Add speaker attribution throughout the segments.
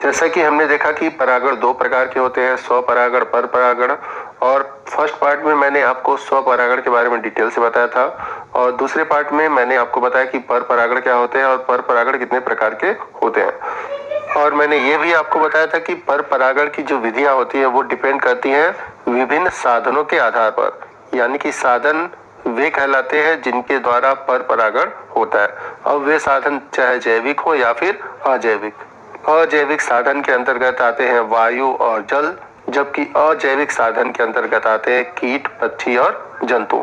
Speaker 1: जैसा कि हमने देखा कि परागण दो प्रकार के होते हैं, स्वपरागण, परपरागण। और फर्स्ट पार्ट में मैंने आपको स्वपरागण के बारे में डिटेल से बताया था, और दूसरे पार्ट में मैंने आपको बताया कि परपरागण क्या होते हैं और परपरागण कितने प्रकार के होते हैं। और मैंने ये भी आपको बताया था कि परपरागण की जो विधियां होती है वो डिपेंड करती हैं विभिन्न साधनों के आधार पर, यानी कि साधन वे कहलाते हैं जिनके द्वारा परपरागण होता है। अब वे साधन चाहे जैविक हो या फिर अजैविक। अजैविक साधन के अंतर्गत आते हैं वायु और जल, जबकि अजैविक साधन के अंतर्गत आते हैं कीट, पक्षी और जंतु।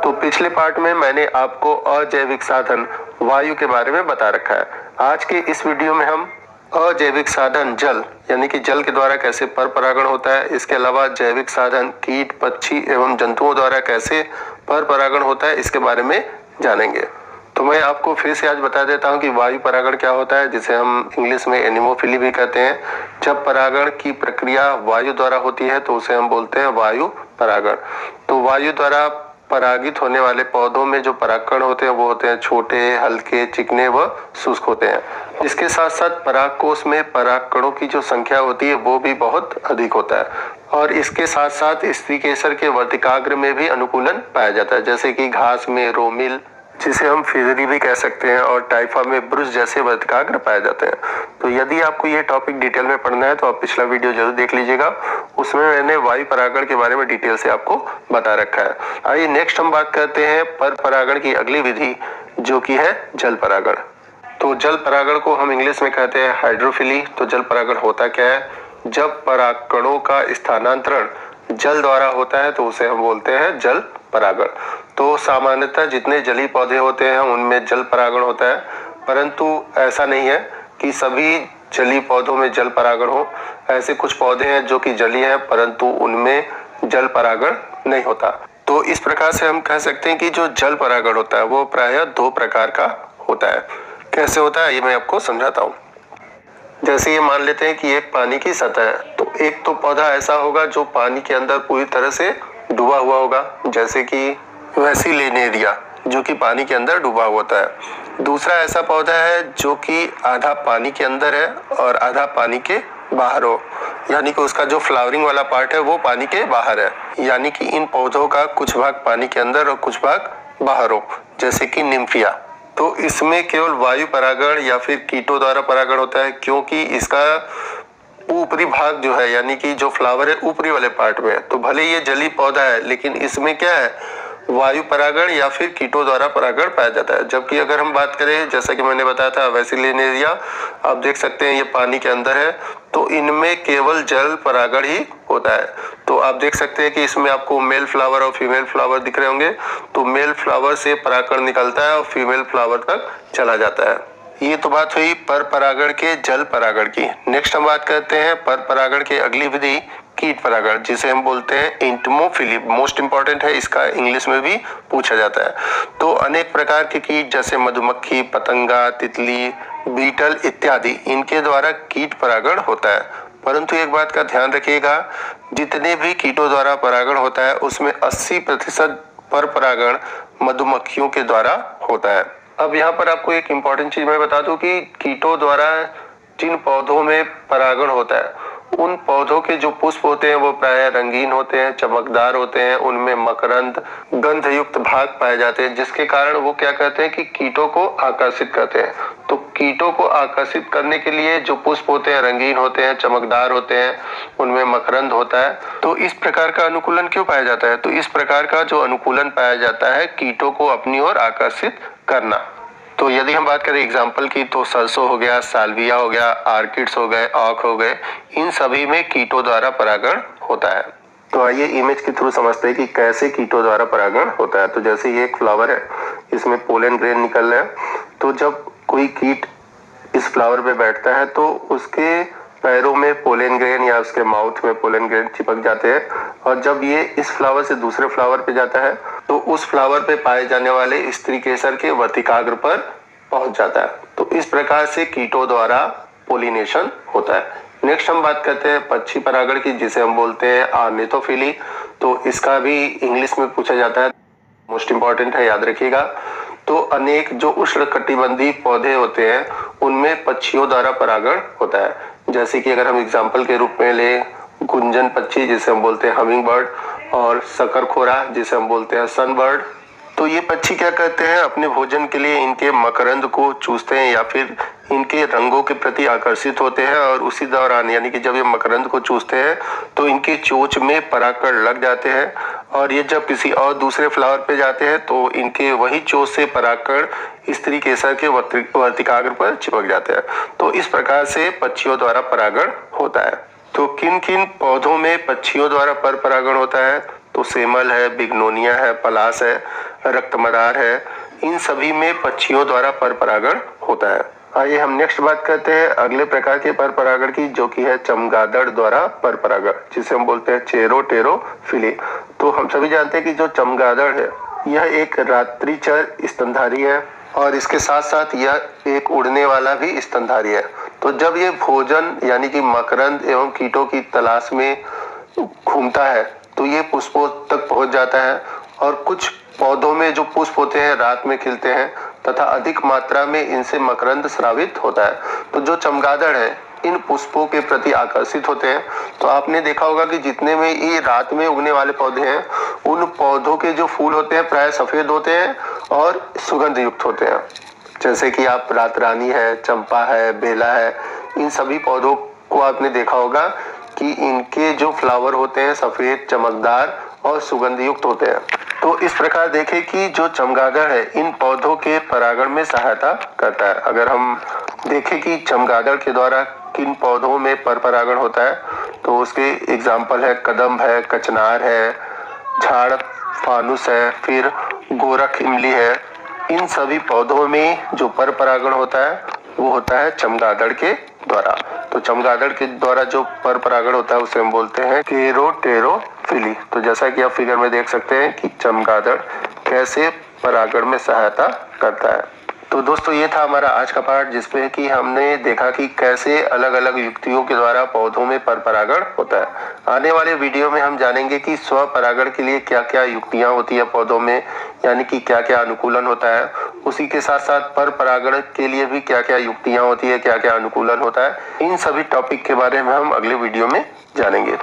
Speaker 1: तो पिछले पार्ट में मैंने आपको अजैविक साधन वायु के बारे में बता रखा है। आज के इस वीडियो में हम अजैविक साधन जल, यानी कि जल के द्वारा कैसे परपरागण होता है, इसके अलावा जैविक साधन कीट, पक्षी एवं जंतुओं द्वारा कैसे परपरागण होता है, इसके बारे में जानेंगे। तो मैं आपको फिर से आज बता देता हूं कि वायु परागण क्या होता है, जिसे हम इंग्लिश में एनिमोफिली भी कहते हैं। जब परागण की प्रक्रिया वायु द्वारा होती है तो उसे हम बोलते हैं वायु परागण। तो वायु द्वारा परागित होने वाले पौधों में जो परागकण होते हैं वो होते हैं छोटे, हल्के, चिकने व शुष्क होते हैं। इसके साथ साथ परागकोश में परागकणों की जो संख्या होती है वो भी बहुत अधिक होता है। और इसके साथ साथ स्त्री केसर के वर्तिकाग्र में भी अनुकूलन पाया जाता है, जैसे कि घास में रोमिल, जिसे हम फिजरी भी कह सकते हैं, और टाइफा में ब्रुश जैसे वर्तिकाग्र पाए जाते हैं। तो यदि आपको ये टॉपिक डिटेल में पढ़ना है तो आप पिछला वीडियो जरूर देख लीजिएगा, उसमें मैंने वायु परागण के बारे में डिटेल से आपको बता रखा है। आइए नेक्स्ट हम बात करते हैं पर परागण की अगली विधि, जो कि है जल परागण। तो जल परागण को हम इंग्लिश में कहते हैं हाइड्रोफिली। तो जल परागण होता क्या है? जब परागकणों का स्थानांतरण जल द्वारा होता है तो उसे हम बोलते हैं जल परागण। तो सामान्यतः जितने जलीय पौधे होते हैं उनमें जल परागण होता है, परंतु ऐसा नहीं है कि सभी जलीय पौधों में जल परागण हो। ऐसे कुछ पौधे हैं जो कि जलीय हैं परंतु उनमें जल परागण नहीं होता। तो इस प्रकार से हम कह सकते हैं कि जो जल परागण होता है वो प्रायः दो प्रकार का होता है। कैसे होता है ये मैं आपको समझाता हूँ। जैसे ये मान लेते हैं कि एक पानी की सतह है, तो एक तो पौधा ऐसा होगा जो पानी के अंदर पूरी तरह से डूबा हुआ होगा, जैसे कि वेसिलिनेरिया, जो कि पानी के अंदर डूबा होता है। दूसरा ऐसा पौधा है जो कि आधा पानी के अंदर है और आधा पानी के बाहर हो, यानी कि उसका जो फ्लावरिंग वाला पार्ट है वो पानी के बाहर है, यानी कि इन पौधों का कुछ भाग पानी के अंदर और कुछ भाग बाहर हो, जैसे कि निम्फिया। तो इसमें केवल वायु परागण या फिर कीटों द्वारा परागण होता है, क्योंकि इसका ऊपरी भाग जो है, यानी कि जो फ्लावर है ऊपरी वाले पार्ट में है। तो भले ये जलीय पौधा है लेकिन इसमें क्या है, वायु परागण या फिर कीटों द्वारा परागण पाया जाता है। जबकि अगर हम बात करें, जैसा कि मैंने बताया था वेसिलिनेरिया, आप देख सकते हैं ये पानी के अंदर है, तो इनमें केवल जल परागण ही होता है। तो आप देख सकते हैं कि इसमें आपको मेल फ्लावर और फीमेल फ्लावर दिख रहे होंगे। तो मेल फ्लावर से परागकण निकलता है और फीमेल फ्लावर तक चला जाता है। ये तो बात हुई पर परागण के जल परागण की। नेक्स्ट हम बात करते हैं पर परागण की अगली विधि कीट परागण, जिसे हम बोलते हैं एंटोमोफिली। मोस्ट इंपॉर्टेंट है, इसका इंग्लिश में भी पूछा जाता है। तो अनेक प्रकार के कीट जैसे मधुमक्खी, पतंगा, तितली, बीटल इत्यादि, इनके द्वारा कीट परागण होता है। परंतु एक बात का ध्यान रखिएगा, जितने भी कीटों द्वारा परागण होता है उसमें 80% पर परागण मधुमक्खियों के द्वारा होता है। अब यहाँ पर आपको एक इम्पॉर्टेंट चीज मैं बता दूं कि कीटों द्वारा जिन पौधों में परागण होता है उन पौधों के जो पुष्प होते हैं वो प्रायः रंगीन होते हैं, चमकदार होते हैं, उनमें मकरंद, गंध युक्त भाग पाए जाते हैं, जिसके कारण वो क्या कहते हैं कि कीटों को आकर्षित करते हैं। तो कीटों को आकर्षित करने के लिए जो पुष्प होते हैं रंगीन होते हैं, चमकदार होते हैं, उनमें मकरंद होता है। तो इस प्रकार का अनुकूलन क्यों पाया जाता है? तो इस प्रकार का जो अनुकूलन पाया जाता है कीटों को अपनी ओर आकर्षित करना। तो यदि हम बात करें एग्जाम्पल की, तो सरसों हो गया, साल्विया हो गया, आर्किड्स हो गए, ऑक हो गए, इन सभी में कीटों द्वारा परागण होता है। तो आइए इमेज के थ्रू समझते हैं कि कैसे कीटों द्वारा परागण होता है। तो जैसे ये एक फ्लावर है, इसमें पोलन ग्रेन निकल रहा है। तो जब कोई कीट इस फ्लावर पे बैठता है तो उसके पैरों में पोलन ग्रेन या उसके माउथ में पोलन ग्रेन चिपक जाते हैं, और जब ये इस फ्लावर से दूसरे फ्लावर पे जाता है तो उस फ्लावर पे पाए जाने वाले स्त्री केसर के वर्तिकाग्र पर पहुंच जाता है। तो इस प्रकार से कीटों द्वारा पोलिनेशन होता है। नेक्स्ट हम बात करते हैं पक्षी परागण की, जिसे हम बोलते हैं ऑर्निथोफिली। तो इसका भी इंग्लिश में पूछा जाता है, मोस्ट इंपॉर्टेंट है, याद रखिएगा। तो अनेक जो उष्णकटिबंधीय पौधे होते हैं उनमें पक्षियों द्वारा परागण होता है, जैसे कि अगर हम एग्जाम्पल के रूप में ले गुंजन पक्षी जिसे हम बोलते हैं हमिंग बर्ड, और शकरखोरा जिसे हम बोलते हैं सनबर्ड। तो ये पक्षी क्या करते हैं, अपने भोजन के लिए इनके मकरंद को चूसते हैं या फिर इनके रंगों के प्रति आकर्षित होते हैं, और उसी दौरान यानी कि जब ये मकरंद को चूसते हैं तो इनके चोंच में परागकण लग जाते हैं, और ये जब किसी और दूसरे फ्लावर पे जाते हैं तो इनके वही चोंच से परागकण स्त्री केसर के वर्तिकाग्र पर चिपक जाते हैं। तो इस प्रकार से पक्षियों द्वारा परागण होता है। तो किन किन पौधों में पक्षियों द्वारा पर परागण होता है, तो सेमल है, बिग्नोनिया है, पलास है, रक्तमदार है, इन सभी में पक्षियों द्वारा पर परागण होता है। आइए हम नेक्स्ट बात करते हैं अगले प्रकार के पर परागण की, जो कि है चमगादड़ द्वारा पर परागण, जिसे हम बोलते हैं चेरोटेरोफिली। तो हम सभी जानते हैं कि जो चमगादड़ है यह एक रात्रिचर स्तनधारी है, और इसके साथ साथ यह एक उड़ने वाला भी स्तनधारी है। तो जब ये भोजन यानी कि मकरंद एवं कीटों की तलाश में घूमता है तो ये पुष्पों तक पहुंच जाता है, और कुछ पौधों में जो पुष्प होते हैं रात में खिलते हैं तथा अधिक मात्रा में इनसे मकरंद स्रावित होता है। तो जो चमगादड़ है इन पुष्पों के प्रति आकर्षित होते हैं। तो आपने देखा होगा कि जितने में ये रात में उगने वाले पौधे हैं उन पौधों के जो फूल होते हैं प्राय सफेद होते हैं और सुगंध युक्त होते हैं। जैसे कि आप रात रानी है, चंपा है, बेला है, इन सभी पौधों को आपने देखा होगा कि इनके जो फ्लावर होते हैं सफेद, चमकदार और सुगंध युक्त होते हैं। तो इस प्रकार देखें कि जो चमगादड़ है इन पौधों के परागण में सहायता करता है। अगर हम देखें कि चमगादड़ के द्वारा किन पौधों में पर परागण होता है, तो उसके एग्जाम्पल है कदम्ब है, कचनार है, झाड़ फानुस है, फिर गोरख इमली है। इन सभी पौधों में जो पर परागण होता है वो होता है चमगादड़ के द्वारा। तो चमगादड़ के द्वारा जो पर परागण होता है उसे हम बोलते हैं चेरोटेरोफिली। तो जैसा कि आप फिगर में देख सकते हैं कि चमगादड़ कैसे परागण में सहायता करता है। तो दोस्तों ये था हमारा आज का पार्ट, जिसमें कि हमने देखा कि कैसे अलग अलग युक्तियों के द्वारा पौधों में पर परागण होता है। आने वाले वीडियो में हम जानेंगे कि स्व परागण के लिए क्या क्या युक्तियां होती है पौधों में, यानी कि क्या क्या अनुकूलन होता है। उसी के साथ साथ पर परागण के लिए भी क्या क्या युक्तियां होती है, क्या क्या अनुकूलन होता है। इन सभी टॉपिक के बारे में हम अगले वीडियो में जानेंगे।